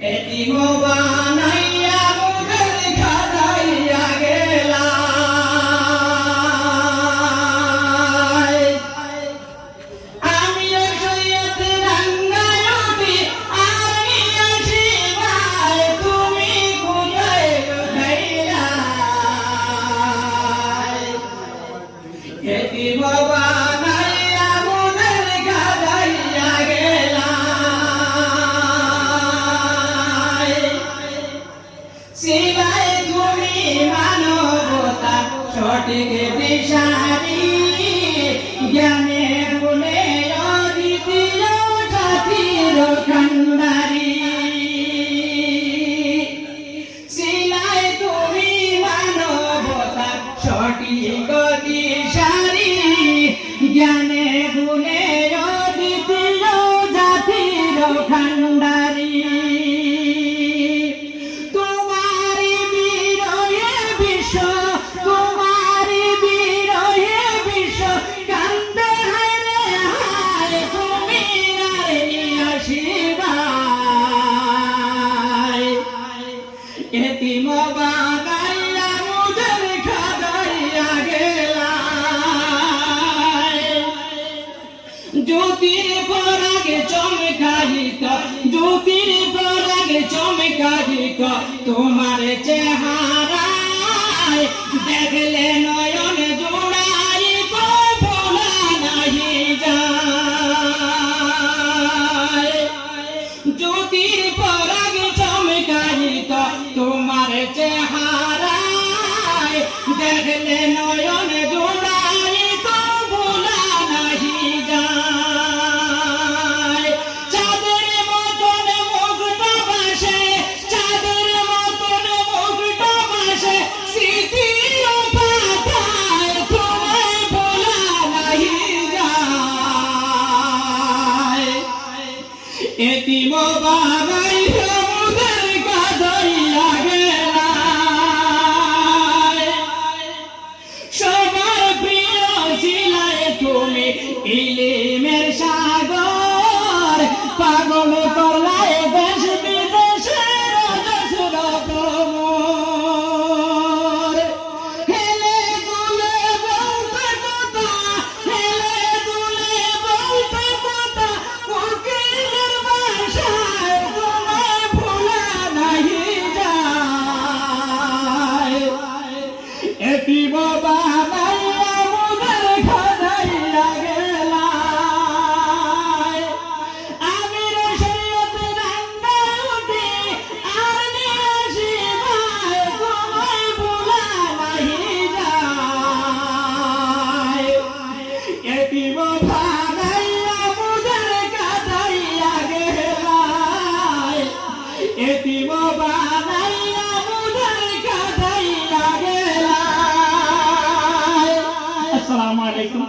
এতিম বানাইয়া মুখের খাদাইয়া গেলা আমি সৈয়দ রাঙ্গায়তি আমি আসিবাই তুমি কোথায় লুকাইলা এতিম বানাইয়া মুখের খাদাইয়া গেলা সিলাই তুমি মানবতা সঠিক দিশারি জ্ঞানে গুণে অদ্বিতীয় জাতির কান্ডারি সিলাই তুমি মানবতা সঠিক দিশারি জ্ঞানে গুণে অদ্বিতীয় জাতির কান্ডারি এতিম বানাইয়া মুখের খাদাইয়া গেলা জ্যোতির পরাগে চমকাইত জ্যোতির পরাগে চমকাইত তোমার চেহারায় দেখলে নয়ন জোড়াই তো ভোলা নাহি যায় জ্যোতির পরাগে চমকাইত তোমার চেহারায় দেখলে নয়ন জোড়াই তো ভোলা নাহি যায় চাঁদের মতন মুখটা বাসে চাঁদের মতন মুখটা বাসে স্মৃতির পাতায় তোমায় ভোলা নাহি যায় এতিম বানাইয়া মুখের খাদাইয়া গেলা সবার প্রিয় ছিলে তুমি ইলিমের সাগর পাগল করলায় দেশ বিদেশের অজস্র ভ্রমর হেলে দুলে বলতে কথা হেলে দুলে বলতে কথা কোকিলের ভাষায় তোমায় ভোলা নাহি যায় এতিম বানাইয়া মুখের খাদাইয়া গেলা আমি সৈয়দ রাঙ্গায়তি আর আসিবাই তোমায় ভোলা নাহি যায় এতিম বানাইয়া মুখের খাদাইয়া গেলা এতিম বানাইয়া মুখের খাদাইয়া গেলা আসসালামু আলাইকুম